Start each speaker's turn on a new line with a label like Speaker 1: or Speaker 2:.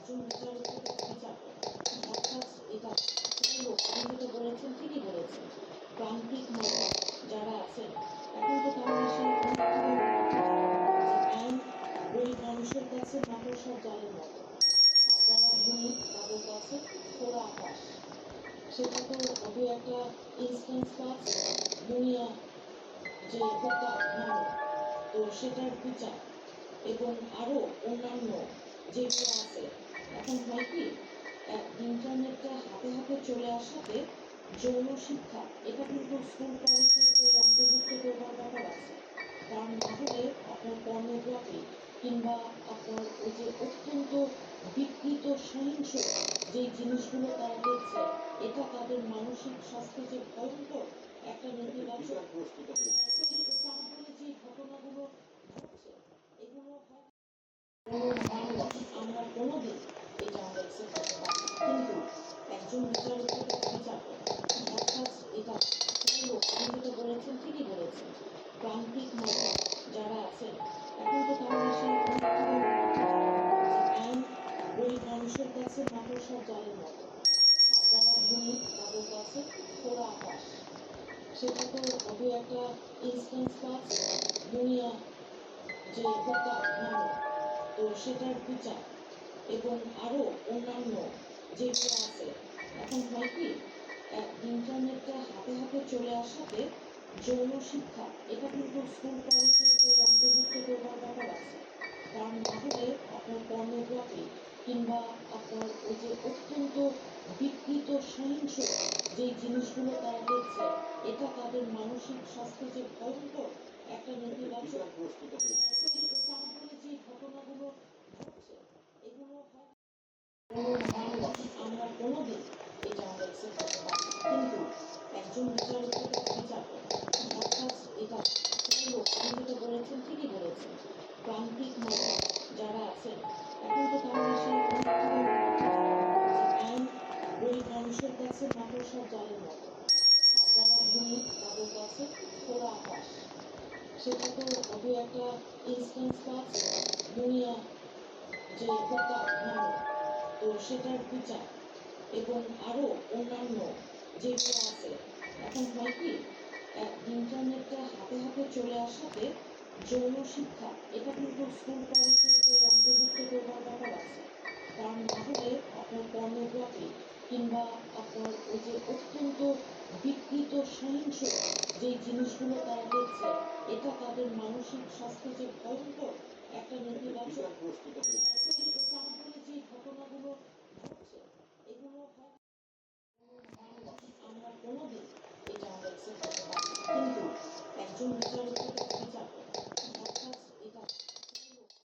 Speaker 1: একজন বিচারকের বিচার অর্থাৎ এটা যাই হোক, আপনি যেটা বলেছেন ঠিকই বলেছেন। প্রান্তিক মানুষ যারা আছেন এখন তো তাহলে সেই আইন গরিব মানুষের কাছে মাকড়সার জালের মতো, আর যারা ধনী তাদের কাছে খোলা আকাশ। সেটা তো দু একটা ইনস্ট্যান্স আছে দুনিয়া যে হত্যা মামলা, তো সেটার বিচার এবং আরো অন্যান্য যেগুলো আছে। এখন হয় কি, ইন্টারনেটটা হাতে হাতে চলে আসাতে যৌন শিক্ষা এটা কিন্তু স্কুল কলেজের বই অন্তর্ভুক্ত করবার ব্যাপার আছে। কারণ না হলে আপনার পর্নোগ্রাফি কিংবা আপনার ওই যে অত্যন্ত বিকৃত সহিংস যে জিনিসগুলো তারা দেখছে, এটা তাদের মানসিক স্বাস্থ্যে যে ভয়ঙ্কর একটা নেতিবাচক তার ফলে যে ঘটনাগুলো ঘটছে এগুলো হয় মানুষ আমরা কোনোদিন এটা আমরা অ্যাকসেপ্ট করতে পারি না। কিন্তু একজন বিচারকের বিচার অর্থাৎ এটা যাই হোক, আপনি যেটা বলেছেন ঠিকই বলেছেন। প্রান্তিক মানুষ যারা আছেন এখন তো তাহলে সেই আইন গরিব মানুষের কাছে মাকড়সার জালের মতো, আর যারা ধনী তাদের কাছে খোলা আকাশ। সেটা তো দু একটা ইনস্ট্যান্স আছে দুনিয়া যে হত্যা মামলা, তো সেটার বিচার এবং আরো অন্যান্য যেগুলো আছে। এখন হয় কি, ইন্টারনেটটা হাতে হাতে চলে আসাতে যৌন শিক্ষা এটা কিন্তু স্কুল কলেজের বই অন্তর্ভুক্ত করবার ব্যাপার আছে। কারণ না হলে আপনার পর্নোগ্রাফি কিংবা আপনার ওই যে অত্যন্ত বিকৃত সহিংস যে জিনিসগুলো তারা দেখছে, এটা তাদের মানসিক স্বাস্থ্যে যে ভয়ঙ্কর একটা নেতিবাচক তার ফলে যে ঘটনাগুলো ঘটছে এগুলো হয় মানুষ আমরা কোনোদিন এটা আমরা অ্যাকসেপ্ট করতে পারি না। কিন্তু একজন বিচারকের বিচার অর্থাৎ এটা যাই হোক, আপনি যেটা বলেছেন ঠিকই বলেছেন। প্রান্তিক মানুষ যারা আছেন এখন তো তাহলে সেই আইন গরিব মানুষের কাছে মাকড়সার জালের মতো, আর যারা ধনী তাদের কাছে খোলা আকাশ। সেটা তো দু একটা ইনস্ট্যান্স আছে দুনিয়া যে হত্যা মামলা, তো সেটার বিচার এবং আরো অন্যান্য যেগুলো আছে। এখন হয় কি, ইন্টারনেটটা হাতে হাতে চলে আসাতে যৌন শিক্ষা এটা কিন্তু স্কুল কলেজের বই অন্তর্ভুক্ত করবার ব্যাপার আছে। কারণ না হলে আপনার পর্নোগ্রাফি কিংবা আপনার ওই যে অত্যন্ত বিকৃত সহিংস যে জিনিসগুলো তারা দেখছে, এটা তাদের মানসিক স্বাস্থ্যে যে ভয়ঙ্কর একটা নেতিবাচক